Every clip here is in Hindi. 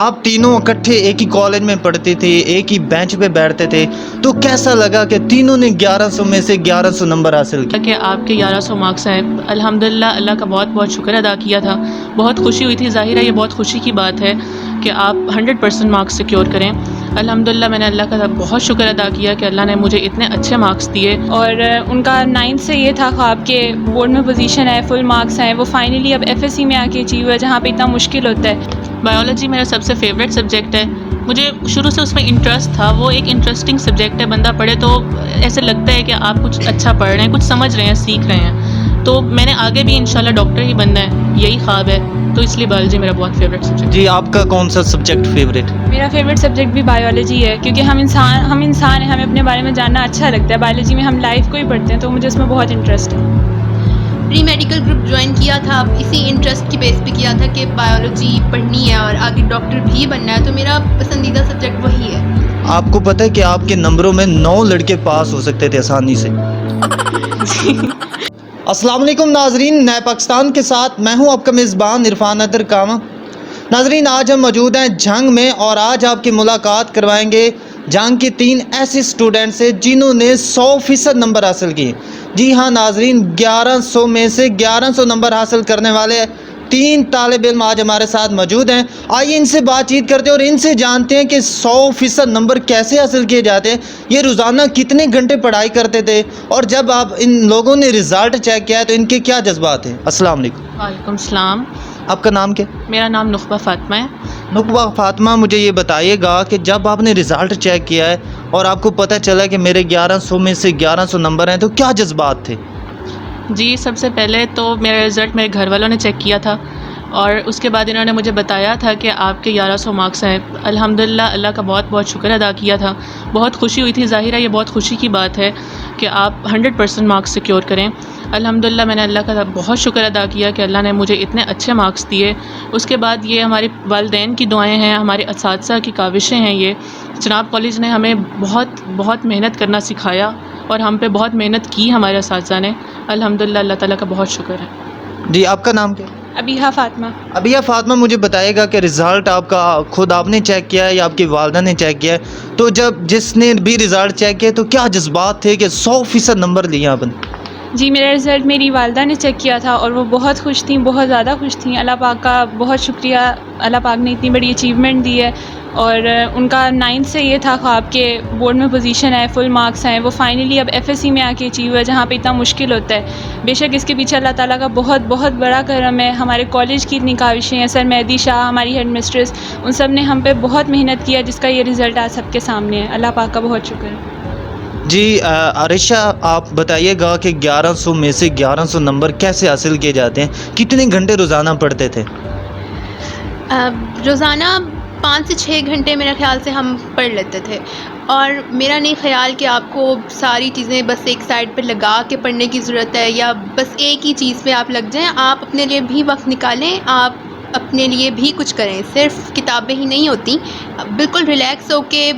आप तीनों इकट्ठे एक ही कॉलेज में पढ़ते थे, एक ही बेंच पे बैठते थे, तो कैसा लगा कि तीनों ने 1100 में से 1100 नंबर हासिल किए? कि आपके 1100 मार्क्स आए। अल्हम्दुलिल्लाह अल्लाह का बहुत बहुत शुक्र अदा किया था। बहुत खुशी हुई थी, ज़ाहिर है ये बहुत खुशी की बात है कि आप 100% मार्क्स सिक्योर करें। अल्हम्दुलिल्लाह मैंने अल्लाह का बहुत शुक्र अदा किया कि अल्लाह ने मुझे इतने अच्छे मार्क्स दिए। और उनका 9th से ये था ख्वाब के बोर्ड में पोजीशन है, फुल मार्क्स आए, वो फाइनली अब एफएससी में आके अचीव हुआ जहाँ पे इतना मुश्किल होता है। बायोलॉजी मेरा सबसे फेवरेट सब्जेक्ट है। मुझे शुरू से उसमें इंटरेस्ट था। वो एक इंटरेस्टिंग सब्जेक्ट है, बंदा पढ़े तो ऐसे लगता है कि आप कुछ अच्छा पढ़ रहे हैं, कुछ समझ रहे हैं, सीख रहे हैं। तो मैंने आगे भी इंशाल्लाह डॉक्टर ही बनना है, यही ख्वाब है। तो इसलिए बायोलॉजी मेरा बहुत फेवरेट सब्जेक्ट। जी, आपका कौन सा सब्जेक्ट फेवरेट? मेरा फेवरेट सब्जेक्ट भी बायोलॉजी है क्योंकि हम इंसान हैं, हमें अपने बारे में जानना अच्छा लगता है। बायोलॉजी में हम लाइफ को ही पढ़ते हैं तो मुझे उसमें बहुत इंटरेस्ट है। प्री मेडिकल ग्रुप ज्वाइन किया था, इसी इंटरेस्ट की बेस पे किया था कि बायोलॉजी पढ़नी है और आगे डॉक्टर भी बनना है, तो मेरा पसंदीदा सब्जेक्ट वही है। आपको पता है कि आपके नंबरों में 9 लड़के पास हो सकते थे आसानी से। अस्सलाम वालेकुम नाजरीन, नए पाकिस्तान के साथ मैं हूं आपका मेज़बान इरफान अदर कामा। नाजरीन, आज हम मौजूद हैं जंग में और आज आपकी मुलाकात करवाएंगे जंग के 3 ऐसे स्टूडेंट से जिन्होंने 100% नंबर हासिल किए। जी हाँ नाजरीन, 1100 में से 1100 नंबर हासिल करने वाले 3 तालिब इल्म आज हमारे साथ मौजूद हैं। आइए इनसे बातचीत करते हैं और इनसे जानते हैं कि 100% नंबर कैसे हासिल किए जाते हैं, ये रोज़ाना कितने घंटे पढ़ाई करते थे और जब आप इन लोगों ने रिज़ल्ट चेक किया तो इनके क्या जज्बात हैं। अस्सलाम वालेकुम। वालेकुम सलाम। आपका नाम क्या? मेरा नाम नुखबा फ़ातिमा है। नुकबा फ़ातिमा, मुझे ये बताइएगा कि जब आपने रिज़ल्ट चेक किया है और आपको पता चला कि मेरे 1100 में से 1100 नंबर हैं, तो क्या जज्बात थे? जी, सबसे पहले तो मेरा रिज़ल्ट मेरे घर वालों ने चेक किया था और उसके बाद इन्होंने मुझे बताया था कि आपके 1100 मार्क्स आए। अल्हम्दुलिल्लाह अल्लाह का बहुत बहुत शुक्र अदा किया था। बहुत खुशी हुई थी, ज़ाहिर है ये बहुत खुशी की बात है कि आप 100% मार्क्स सिक्योर करें। अल्हम्दुलिल्लाह मैंने अल्लाह का बहुत शुक्र अदा किया कि अल्लाह ने मुझे इतने अच्छे मार्क्स दिए। उसके बाद ये हमारे वालिदैन की दुआएँ हैं, हमारे असातिज़ा की काविशें हैं। ये जनाब कॉलेज ने हमें बहुत बहुत मेहनत करना सिखाया और हम पे बहुत मेहनत की हमारे असातिज़ा ने। अल्हम्दुलिल्लाह अल्लाह ताला का बहुत शुक्र है। जी, आपका नाम क्या है? अबीहा फातिमा। अबिया फ़ातिमा, मुझे बताइएगा कि रिज़ल्ट आपका खुद आपने चेक किया है या आपकी वालदा ने चेक किया है? तो जब जिसने भी रिज़ल्ट चेक किया तो क्या जज्बात थे कि 100% नंबर लिए आपने? जी, मेरा रिज़ल्ट मेरी वालदा ने चेक किया था और वो बहुत खुश थीं, बहुत ज़्यादा खुश थीं। अल्लाह पाक का बहुत शुक्रिया, अल्लाह पाक ने इतनी बड़ी अचीवमेंट दी है। और उनका 9th से ये था ख्वाब के बोर्ड में पोजीशन है, फुल मार्क्स आए, वो फाइनली अब एफएससी में आके अचीव हुआ जहाँ पे इतना मुश्किल होता है। बेशक इसके पीछे अल्लाह ताला का बहुत बहुत बड़ा करम है। हमारे कॉलेज की इतनी काविशें हैं, सर मेहदी शाह हमारी हेड मिस्ट्रेस, उन सब ने हम पे बहुत मेहनत किया जिसका ये रिज़ल्ट आज सबके सामने है। अल्लाह पाक का बहुत शुक्र है। जी, आरिशा, आप बताइएगा कि 1100 में से 1100 नंबर कैसे हासिल किए जाते हैं? कितने घंटे रोज़ाना पढ़ते थे? रोज़ाना 5 से 6 घंटे मेरा ख़्याल से हम पढ़ लेते थे। और मेरा नहीं ख़्याल कि आपको सारी चीज़ें बस एक साइड पे लगा के पढ़ने की ज़रूरत है या बस एक ही चीज़ पे आप लग जाएं। आप अपने लिए भी वक्त निकालें, आप अपने लिए भी कुछ करें। सिर्फ़ किताबें ही नहीं होती। बिल्कुल रिलैक्स होके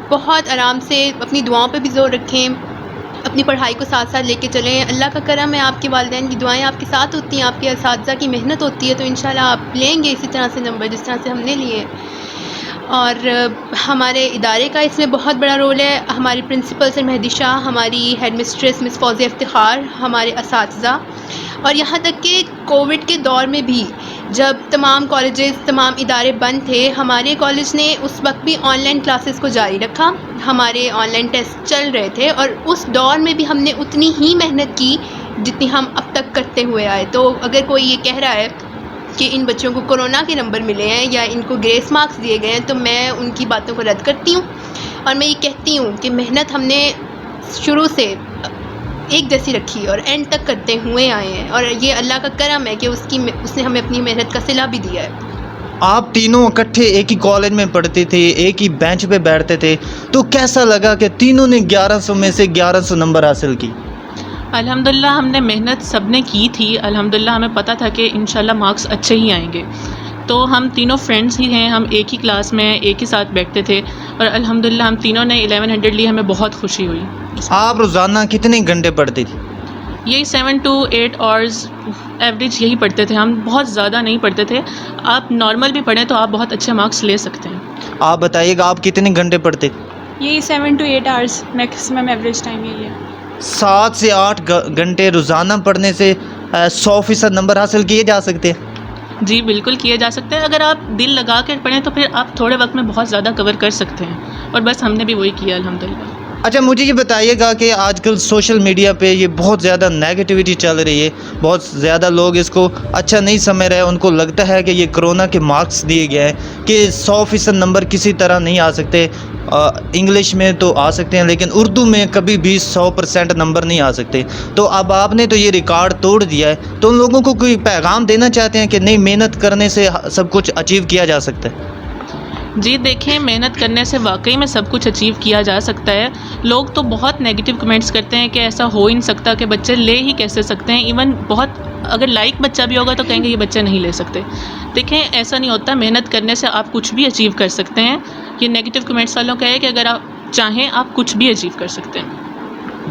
बहुत आराम से अपनी दुआओं पे भी ज़ोर रखें, अपनी पढ़ाई को साथ साथ लेके चलें। अल्लाह का करम है, आपके वालिदैन की दुआएं आपके साथ होती हैं, आपके असातिज़ा की मेहनत होती है, तो इंशाल्लाह आप लेंगे इसी तरह से नंबर जिस तरह से हमने लिए। और हमारे इदारे का इसमें बहुत बड़ा रोल है। हमारी प्रिंसिपल सर मेहदी शाह, हमारी head mistress miss Fauzia Iftikhar, हमारे असातिज़ा, और यहाँ तक कि कोविड के दौर में भी जब तमाम कॉलेजेस तमाम इदारे बंद थे, हमारे कॉलेज ने उस वक्त भी ऑनलाइन क्लासेस को जारी रखा। हमारे ऑनलाइन टेस्ट चल रहे थे और उस दौर में भी हमने उतनी ही मेहनत की जितनी हम अब तक करते हुए आए। तो अगर कोई ये कह रहा है कि इन बच्चों को कोरोना के नंबर मिले हैं या इनको ग्रेस मार्क्स दिए गए हैं, तो मैं उनकी बातों को रद्द करती हूँ और मैं ये कहती हूँ कि मेहनत हमने शुरू से एक जैसी रखी और एंड तक करते हुए आए हैं और ये अल्लाह का करम है कि उसने हमें अपनी मेहनत का सिला भी दिया है। आप तीनों इकट्ठे एक ही कॉलेज में पढ़ते थे, एक ही बेंच पे बैठते थे, तो कैसा लगा कि तीनों ने 1100 में से 1100 नंबर हासिल की? अल्हम्दुलिल्लाह हमने मेहनत सब ने की थी। अल्हम्दुलिल्लाह हमें पता था कि इंशाल्लाह मार्क्स अच्छे ही आएंगे। तो हम तीनों फ्रेंड्स ही हैं, हम एक ही क्लास में एक ही साथ बैठते थे और अल्हम्दुलिल्लाह हम तीनों ने 1100 लिए, हमें बहुत खुशी हुई। आप रोज़ाना कितने घंटे पढ़ती थी? यही 7 to 8 आवर्स एवरेज यही पढ़ते थे हम, बहुत ज़्यादा नहीं पढ़ते थे। आप नॉर्मल भी पढ़ें तो आप बहुत अच्छे मार्क्स ले सकते हैं। आप बताइएगा आप कितने घंटे पढ़ते? यही 7 to 8 hours maximum average time यही है। 7 से 8 घंटे रोज़ाना पढ़ने से 100% नंबर हासिल किए जा सकते हैं। जी बिल्कुल किए जा सकते हैं। अगर आप दिल लगा कर पढ़ें तो फिर आप थोड़े वक्त में बहुत ज़्यादा कवर कर सकते हैं, और बस हमने भी वही किया अल्हम्दुलिल्लाह। अच्छा, मुझे ये बताइएगा कि आजकल सोशल मीडिया पे ये बहुत ज़्यादा नेगेटिविटी चल रही है, बहुत ज़्यादा लोग इसको अच्छा नहीं समझ रहे हैं। उनको लगता है कि ये कोरोना के मार्क्स दिए गए हैं कि 100% नंबर किसी तरह नहीं आ सकते। इंग्लिश में तो आ सकते हैं लेकिन उर्दू में कभी भी 100% नंबर नहीं आ सकते। तो अब आपने तो ये रिकॉर्ड तोड़ दिया है, तो उन लोगों को कोई पैगाम देना चाहते हैं कि नहीं, मेहनत करने से सब कुछ अचीव किया जा सकता है? जी देखें, मेहनत करने से वाकई में सब कुछ अचीव किया जा सकता है। लोग तो बहुत नेगेटिव कमेंट्स करते हैं कि ऐसा हो ही नहीं सकता, कि बच्चे ले ही कैसे सकते हैं। इवन बहुत अगर लाइक बच्चा भी होगा तो कहेंगे ये बच्चे नहीं ले सकते। देखें, ऐसा नहीं होता, मेहनत करने से आप कुछ भी अचीव कर सकते हैं। ये नेगेटिव कमेंट्स वालों का है कि अगर आप चाहें आप कुछ भी अचीव कर सकते हैं।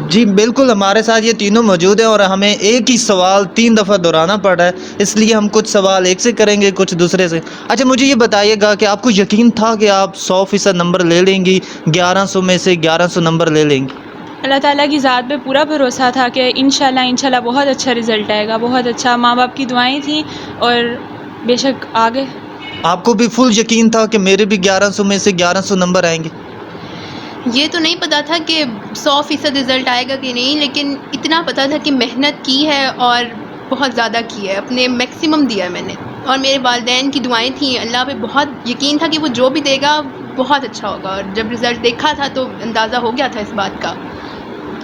जी बिल्कुल, हमारे साथ ये तीनों मौजूद हैं और हमें एक ही सवाल 3 दफ़ा दोहराना पड़ रहा है, इसलिए हम कुछ सवाल एक से करेंगे, कुछ दूसरे से। अच्छा, मुझे ये बताइएगा कि आपको यकीन था कि आप 100% नंबर ले लेंगी, 1100 में से 1100 नंबर ले लेंगी? अल्लाह ताला की ज़ात पे पूरा भरोसा था कि इंशाल्लाह बहुत अच्छा रिज़ल्ट आएगा, बहुत अच्छा। माँ बाप की दुआएं थी और बेशक आ गए। आपको भी फुल यकीन था कि मेरे भी 1100 में से 1100 नंबर आएंगे? ये तो नहीं पता था कि 100% रिज़ल्ट आएगा कि नहीं, लेकिन इतना पता था कि मेहनत की है और बहुत ज़्यादा की है, अपने मैक्सिमम दिया है मैंने। और मेरे वालिदैन की दुआएं थी, अल्लाह पे बहुत यकीन था कि वो जो भी देगा बहुत अच्छा होगा। और जब रिज़ल्ट देखा था तो अंदाज़ा हो गया था इस बात का।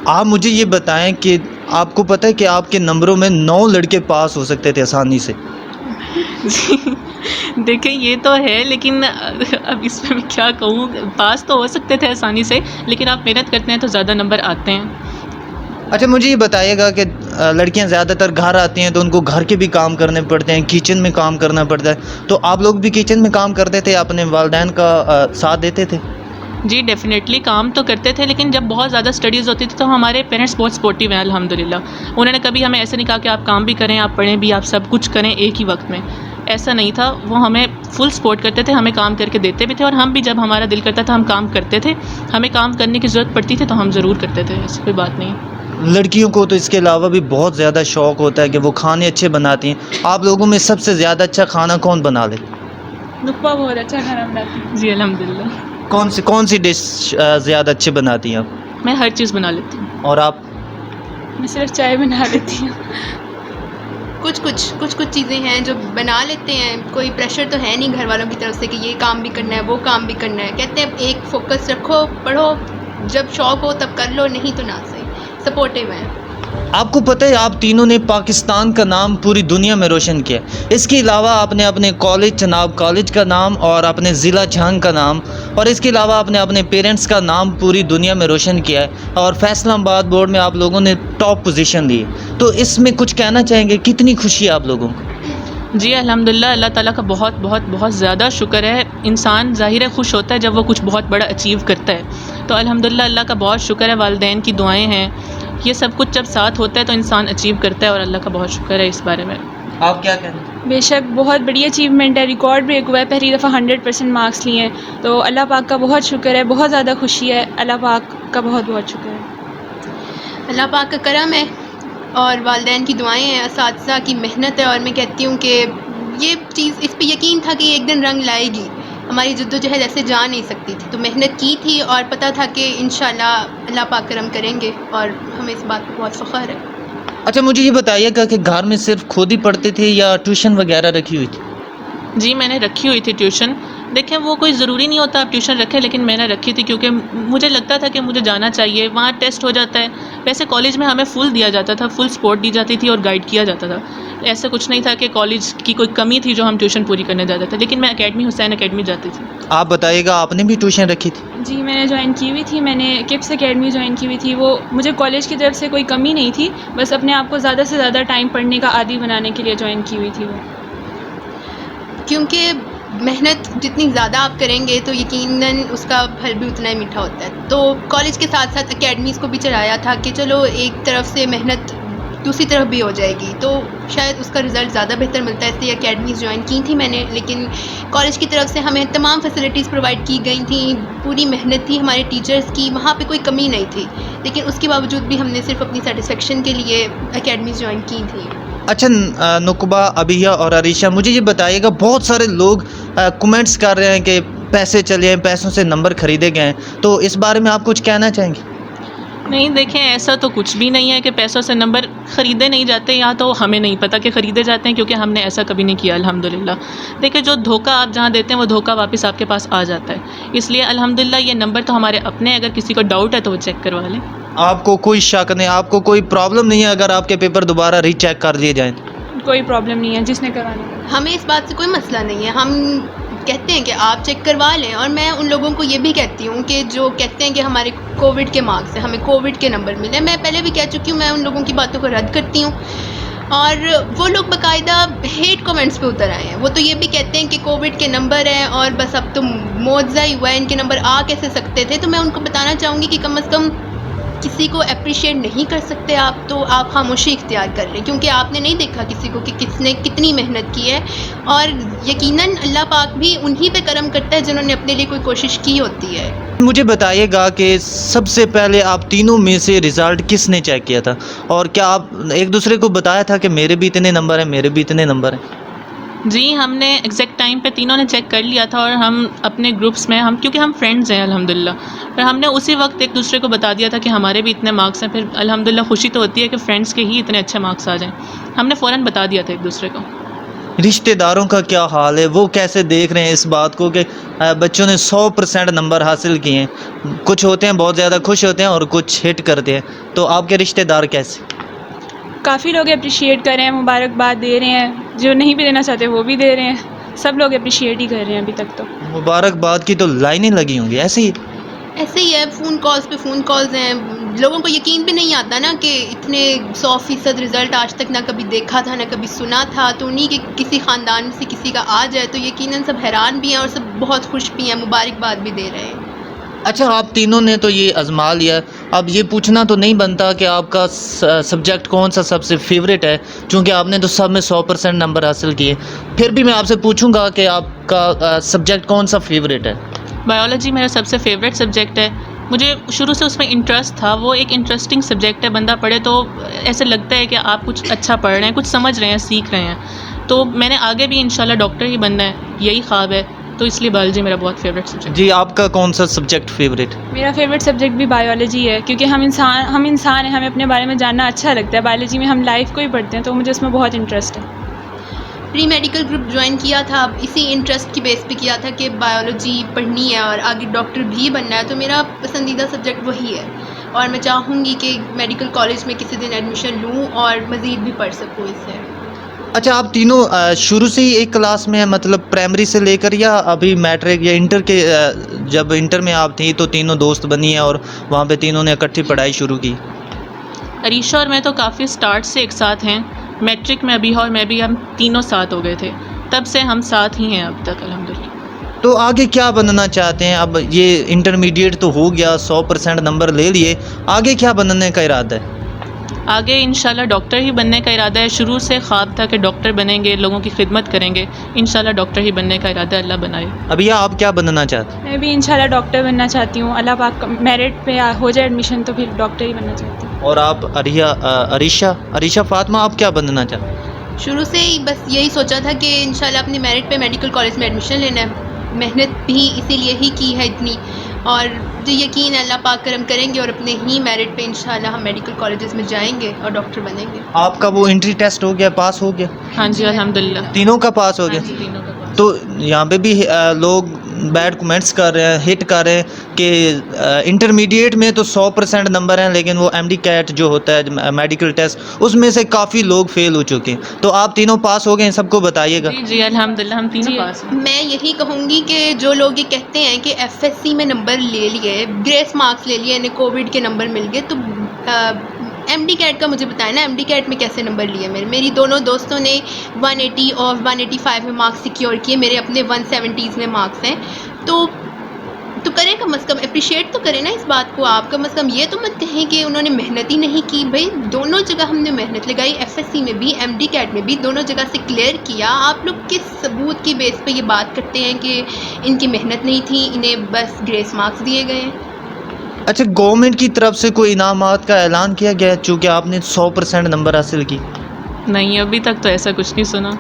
आप मुझे ये बताएं कि आपको पता है कि आपके नंबरों में 9 लड़के पास हो सकते थे आसानी से? देखिए, ये तो है, लेकिन अब इसमें मैं क्या कहूँ, पास तो हो सकते थे आसानी से, लेकिन आप मेहनत करते हैं तो ज़्यादा नंबर आते हैं। अच्छा, मुझे ये बताइएगा कि लड़कियां ज़्यादातर घर आती हैं तो उनको घर के भी काम करने पड़ते हैं, किचन में काम करना पड़ता है, तो आप लोग भी किचन में काम करते थे, अपने वालिदैन का साथ देते थे? जी डेफ़िनेटली काम तो करते थे, लेकिन जब बहुत ज़्यादा स्टडीज़ होती थी तो हमारे पेरेंट्स बहुत सपोर्टिव हैं अल्हम्दुलिल्लाह। उन्होंने कभी हमें ऐसे नहीं कहा कि आप काम भी करें, आप पढ़ें भी, आप सब कुछ करें एक ही वक्त में, ऐसा नहीं था। वो हमें फुल सपोर्ट करते थे, हमें काम करके देते भी थे, और हम भी जब हमारा दिल करता था हम काम करते थे। हमें काम करने की ज़रूरत पड़ती थी तो हम ज़रूर करते थे, ऐसी कोई बात नहीं। लड़कियों को तो इसके अलावा भी बहुत ज़्यादा शौक़ होता है कि वो खाने अच्छे बनाती हैं। आप लोगों में सबसे ज़्यादा अच्छा खाना कौन बना ले? नुक्पा बहुत अच्छा खाना बनाती है। जी अल्हम्दुलिल्लाह, कौन सी डिश ज़्यादा अच्छी बनाती हैं आप? मैं हर चीज़ बना लेती हूँ। और आप? मैं सिर्फ चाय बना लेती हूँ। कुछ चीज़ें हैं जो बना लेते हैं, कोई प्रेशर तो है नहीं घर वालों की तरफ से कि ये काम भी करना है, वो काम भी करना है। कहते हैं एक फोकस रखो, पढ़ो, जब शौक़ हो तब कर लो, नहीं तो ना सही, सपोर्टिव हैं। आपको पता है आप तीनों ने पाकिस्तान का नाम पूरी दुनिया में रोशन किया। इसके अलावा आपने अपने कॉलेज, चनाब कॉलेज का नाम, और अपने ज़िला झंग का नाम, और इसके अलावा आपने अपने पेरेंट्स का नाम पूरी दुनिया में रोशन किया है, और फैसलाबाद बोर्ड में आप लोगों ने टॉप पोजीशन ली। तो इसमें कुछ कहना चाहेंगे, कितनी खुशी है आप लोगों को? जी अल्हम्दुलिल्लाह, अल्लाह ताला का बहुत बहुत बहुत ज़्यादा शुक्र है। इंसान ज़ाहिर है खुश होता है जब वो कुछ बहुत बड़ा अचीव करता है, तो अल्हम्दुलिल्लाह अल्लाह का बहुत शुक्र है, वालिदैन की दुआएं हैं, ये सब कुछ जब साथ होता है तो इंसान अचीव करता है, और अल्लाह का बहुत शुक्र है इस बारे में। आप क्या कहते हैं? बेशक बहुत बड़ी अचीवमेंट है, रिकॉर्ड ब्रेक हुआ है, पहली दफ़ा 100% मार्क्स लिए हैं, तो अल्लाह पाक का बहुत शुक्र है, बहुत ज़्यादा खुशी है, अल्लाह पाक का बहुत बहुत शुक्र है। अल्लाह पाक का करम है और वालिदैन की दुआएं हैं, असातिज़ा की मेहनत है। और मैं कहती हूँ कि ये चीज़, इस पे यकीन था कि एक दिन रंग लाएगी। हमारी जद्दोजहद ऐसे जा नहीं सकती थी, तो मेहनत की थी और पता था कि इंशाल्लाह अल्लाह पाक करम करेंगे, और हमें इस बात पर बहुत फ़ख्र है। अच्छा, मुझे ये बताइएगा कि घर में सिर्फ खुद ही पढ़ते थे या ट्यूशन वगैरह रखी हुई थी? जी मैंने रखी हुई थी ट्यूशन। देखें, वो कोई ज़रूरी नहीं होता आप ट्यूशन रखें, लेकिन मैंने रखी थी क्योंकि मुझे लगता था कि मुझे जाना चाहिए, वहाँ टेस्ट हो जाता है। वैसे कॉलेज में हमें फुल दिया जाता था, फुल सपोर्ट दी जाती थी और गाइड किया जाता था। ऐसा कुछ नहीं था कि कॉलेज की कोई कमी थी जो हम ट्यूशन पूरी करने जाते थे, लेकिन मैं अकेडमी, हुसैन अकेडमी जाती थी। आप बताइएगा, आपने भी ट्यूशन रखी थी? जी मैंने ज्वाइन की हुई थी, मैंने किप्स अकेडमी ज्वाइन की हुई थी। वो मुझे कॉलेज की तरफ से कोई कमी नहीं थी, बस अपने आप को ज़्यादा से ज़्यादा टाइम पढ़ने का आदी बनाने के लिए ज्वाइन की हुई थी वो। क्योंकि मेहनत जितनी ज़्यादा आप करेंगे तो यकीनन उसका फल भी उतना ही मीठा होता है। तो कॉलेज के साथ साथ एकेडमीज़ को भी चलाया था कि चलो एक तरफ से मेहनत दूसरी तरफ भी हो जाएगी, तो शायद उसका रिज़ल्ट ज़्यादा बेहतर मिलता है। इसलिए अकेडमीज़ ज्वाइन की थी मैंने, लेकिन कॉलेज की तरफ से हमें तमाम फैसिलिटीज़ प्रोवाइड की गई थी, पूरी मेहनत थी हमारे टीचर्स की, वहाँ पे कोई कमी नहीं थी, लेकिन उसके बावजूद भी हमने सिर्फ अपनी सेटिस्फेक्शन के लिए अकेडमीज़ ज्वाइन की थी। अच्छा नुकबा, अबिया और अरीशा, मुझे ये बताइएगा, बहुत सारे लोग कमेंट्स कर रहे हैं कि पैसे चले हैं, पैसों से नंबर खरीदे गए हैं, तो इस बारे में आप कुछ कहना चाहेंगे? नहीं, देखें, ऐसा तो कुछ भी नहीं है कि पैसों से नंबर ख़रीदे नहीं जाते, या तो हमें नहीं पता कि ख़रीदे जाते हैं, क्योंकि हमने ऐसा कभी नहीं किया अल्हम्दुलिल्लाह। देखिए, जो धोखा आप जहाँ देते हैं वो धोखा वापस आपके पास आ जाता है, इसलिए अल्हम्दुलिल्लाह ये नंबर तो हमारे अपने, अगर किसी को डाउट है तो वो चेक करवा लें। आपको कोई शक नहीं, आपको कोई प्रॉब्लम नहीं है अगर आपके पेपर दोबारा रीचेक कर लिए जाएँ? कोई प्रॉब्लम नहीं है जिसने करवाना। हमें इस बात से कोई मसला नहीं है, हम कहते हैं कि आप चेक करवा लें। और मैं उन लोगों को ये भी कहती हूँ कि जो कहते हैं कि हमारे कोविड के मार्क्स हैं, हमें कोविड के नंबर मिले, मैं पहले भी कह चुकी हूँ, मैं उन लोगों की बातों को रद्द करती हूँ। और वो लोग बाकायदा हेट कमेंट्स पे उतर आए हैं, वो तो ये भी कहते हैं कि कोविड के नंबर हैं और बस अब तो मुआवजा ही हुआ है, इनके नंबर आ कैसे सकते थे। तो मैं उनको बताना चाहूँगी कि कम से कम किसी को अप्रिशिएट नहीं कर सकते आप, तो आप खामोशी इख्तियार कर लें, क्योंकि आपने नहीं देखा किसी को कि किसने कितनी मेहनत की है। और यकीनन अल्लाह पाक भी उन्हीं पे करम करता है जिन्होंने अपने लिए कोई कोशिश की होती है। मुझे बताइएगा कि सबसे पहले आप तीनों में से रिज़ल्ट किसने चेक किया था, और क्या आप एक दूसरे को बताया था कि मेरे भी इतने नंबर हैं, मेरे भी इतने नंबर हैं? जी, हमने एग्जैक्ट टाइम पे तीनों ने चेक कर लिया था, और हम अपने ग्रुप्स में, हम क्योंकि हम फ्रेंड्स हैं अल्हम्दुलिल्लाह, फिर हमने उसी वक्त एक दूसरे को बता दिया था कि हमारे भी इतने मार्क्स हैं। फिर अल्हम्दुलिल्लाह खुशी तो होती है कि फ्रेंड्स के ही इतने अच्छे मार्क्स आ जाएं, हमने फ़ौरन बता दिया था एक दूसरे को। रिश्तेदारों का क्या हाल है, वो कैसे देख रहे हैं इस बात को कि बच्चों ने 100% नंबर हासिल किए हैं? कुछ होते हैं बहुत ज़्यादा खुश होते हैं और कुछ हिट करते हैं, तो आपके रिश्तेदार कैसे? काफ़ी लोग अप्रिशिएट कर रहे हैं, मुबारकबाद दे रहे हैं, जो नहीं भी देना चाहते वो भी दे रहे हैं, सब लोग अप्रिशिएट ही कर रहे हैं अभी तक तो। मुबारकबाद की तो लाइनें लगी होंगी, ऐसे ही? ऐसे ही है, फ़ोन कॉल्स पे फ़ोन कॉल्स हैं, लोगों को यकीन भी नहीं आता ना कि इतने 100% रिज़ल्ट आज तक ना कभी देखा था ना कभी सुना था, तो उन्हीं के किसी ख़ानदान में से किसी का आ जाए तो यकीनन सब हैरान भी हैं और सब बहुत खुश भी हैं, मुबारकबाद भी दे रहे हैं। अच्छा, आप तीनों ने तो ये आजमा लिया, अब ये पूछना तो नहीं बनता कि आपका सब्जेक्ट कौन सा सबसे फेवरेट है, क्योंकि आपने तो सब में 100% नंबर हासिल किए। फिर भी मैं आपसे पूछूंगा कि आपका सब्जेक्ट कौन सा फेवरेट है? बायोलॉजी मेरा सबसे फेवरेट सब्जेक्ट है, मुझे शुरू से उसमें इंटरेस्ट था, वो एक इंटरेस्टिंग सब्जेक्ट है, बंदा पढ़े तो ऐसे लगता है कि आप कुछ अच्छा पढ़ रहे हैं, कुछ समझ रहे हैं, सीख रहे हैं। तो मैंने आगे भी इंशाल्लाह डॉक्टर ही बनना है, यही ख्वाब है, तो इसलिए बायोलॉजी मेरा बहुत फेवरेट सब्जेक्ट। जी, आपका कौन सा सब्जेक्ट फेवरेट? मेरा फेवरेट सब्जेक्ट भी बायोलॉजी है, क्योंकि हम इंसान हैं, हमें अपने बारे में जानना अच्छा लगता है। बायोलॉजी में हम लाइफ को ही पढ़ते हैं, तो मुझे उसमें बहुत इंटरेस्ट है। प्री मेडिकल ग्रुप ज्वाइन किया था, इसी इंटरेस्ट की बेस पे किया था कि बायोलॉजी पढ़नी है और आगे डॉक्टर भी बनना है, तो मेरा पसंदीदा सब्जेक्ट वही है। और मैं चाहूँगी कि मेडिकल कॉलेज में किसी दिन एडमिशन लूँ और मज़ीद भी पढ़ सकूँ इससे। अच्छा, आप तीनों शुरू से ही एक क्लास में हैं, मतलब प्राइमरी से लेकर, या अभी मैट्रिक या इंटर के जब इंटर में आप थी तो तीनों दोस्त बनी हैं और वहाँ पे तीनों ने इकट्ठी पढ़ाई शुरू की? अरीशा और मैं तो काफ़ी स्टार्ट से एक साथ हैं, मैट्रिक में अभी और मैं भी, हम तीनों साथ हो गए थे, तब से हम साथ ही हैं अब तक अल्हम्दुलिल्लाह। तो आगे क्या बनना चाहते हैं? अब ये इंटरमीडिएट तो हो गया, 100% नंबर ले लिए, आगे क्या बनने का इरादा है? आगे इंशाल्लाह डॉक्टर ही बनने का इरादा है, शुरू से ख्वाब था कि डॉक्टर बनेंगे, लोगों की खिदमत करेंगे, इंशाल्लाह डॉक्टर ही बनने का इरादा है, अल्लाह बनाए। अभी आप क्या बनना चाहते हैं? मैं भी इंशाल्लाह डॉक्टर बनना चाहती हूँ, अल्लाह पाक मेरिट पे हो जाए एडमिशन तो फिर डॉक्टर ही बनना चाहती हूँ। और आप अरीशा फातिमा, आप क्या बनना चाहते हैं? शुरू से ही बस यही सोचा था कि इंशाल्लाह अपनी मेरिट पे मेडिकल कॉलेज में एडमिशन लेना है, मेहनत भी इसीलिए ही की है इतनी, और जो यकीन है अल्लाह पाक करम करेंगे और अपने ही मेरिट पे इंशाल्लाह हम मेडिकल कॉलेजेस में जाएंगे और डॉक्टर बनेंगे। आपका वो एंट्री टेस्ट हो गया, पास हो गया? हाँ जी अल्हम्दुलिल्लाह। तीनों का पास हो हाँ गया? जी, तीनों का पास। तो यहाँ पे भी लोग बैड कमेंट्स कर रहे हैं, हिट कर रहे हैं कि इंटरमीडिएट में तो 100% नंबर हैं, लेकिन वो एमडी कैट जो होता है मेडिकल टेस्ट, उसमें से काफ़ी लोग फेल हो चुके हैं। तो आप तीनों पास हो गए हैं, सबको बताइएगा। जी जी अल्हम्दुलिल्लाह, हम तीनों पास हैं। मैं यही कहूँगी कि जो लोग ये कहते हैं कि एफएससी में नंबर ले लिए, ग्रेस मार्क्स ले लिए, इन्हें कोविड के नंबर मिल गए, तो एमडी कैट का मुझे बताएं ना, एमडी कैट में कैसे नंबर लिए मेरी दोनों दोस्तों ने 180 और 185 में मार्क्स सिक्योर किए, मेरे अपने 170s में मार्क्स हैं। तो तो करें, कम से कम अप्रिशिएट तो करें ना इस बात को। आप कम से कम ये तो मत कहें कि उन्होंने मेहनत ही नहीं की। भाई दोनों जगह हमने मेहनत लगाई, एफएससी में भी, एमडी कैट में भी, दोनों जगह से क्लियर किया। आप लोग किस सबूत की बेस पे ये बात करते हैं कि इनकी मेहनत नहीं थी, इन्हें बस ग्रेस मार्क्स दिए गए हैं? अच्छा, गवर्नमेंट की तरफ से कोई इनामात का ऐलान किया गया चूँकि आपने 100% नंबर हासिल की? नहीं, अभी तक तो ऐसा कुछ नहीं सुना।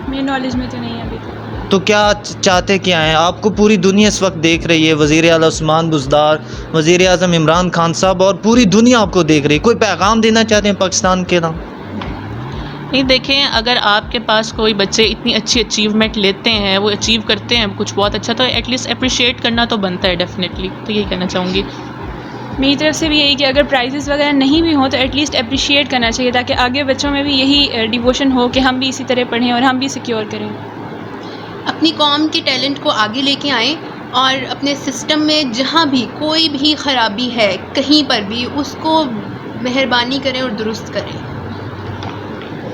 मेरी नॉलेज में तो नहीं है अभी तक। तो क्या चाहते क्या हैं? आपको पूरी दुनिया इस वक्त देख रही है, वज़ीर आला उस्मान बुज़दार, वज़ीर आज़म इमरान खान साहब और पूरी दुनिया आपको देख रही है। कोई पैगाम देना चाहते हैं पाकिस्तान के नाम? नहीं, देखें, अगर आपके पास कोई बच्चे इतनी अच्छी अचीवमेंट लेते हैं, वो अचीव करते हैं कुछ बहुत अच्छा, तो एटलीस्ट अप्रिशिएट करना तो बनता है डेफिनेटली। तो यही कहना चाहूँगी। मेरी तरफ से भी यही कि अगर प्राइजेस वगैरह नहीं भी हों तो एटलीस्ट अप्रिशिएट करना चाहिए, ताकि आगे बच्चों में भी यही डिवोशन हो कि हम भी इसी तरह पढ़ें और हम भी सिक्योर करें। अपनी कौम के टैलेंट को आगे लेके आएँ और अपने सिस्टम में जहाँ भी कोई भी ख़राबी है कहीं पर भी, उसको मेहरबानी करें और दुरुस्त करें।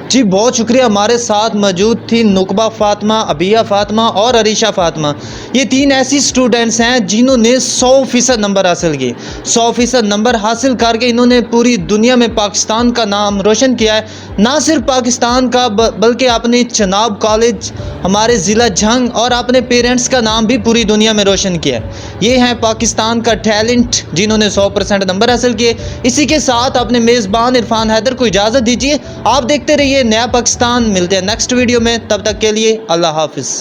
जी बहुत शुक्रिया। हमारे साथ मौजूद थी नुकबा फ़ातिमा, अबिया फ़ातिमा और अरीशा फ़ातिमा। ये 3 ऐसी स्टूडेंट्स हैं जिन्होंने 100% नंबर हासिल किए। 100% नंबर हासिल करके इन्होंने पूरी दुनिया में पाकिस्तान का नाम रोशन किया है। ना सिर्फ पाकिस्तान का बल्कि अपने चनाब कॉलेज, हमारे ज़िला झंग और अपने पेरेंट्स का नाम भी पूरी दुनिया में रोशन किया है। ये हैं पाकिस्तान का टैलेंट जिन्होंने 100% नंबर हासिल किए। इसी के साथ अपने मेज़बान इरफान हैदर को इजाज़त दीजिए। आप देखते रहिए नया पाकिस्तान। मिलते हैं नेक्स्ट वीडियो में, तब तक के लिए अल्लाह हाफिज़।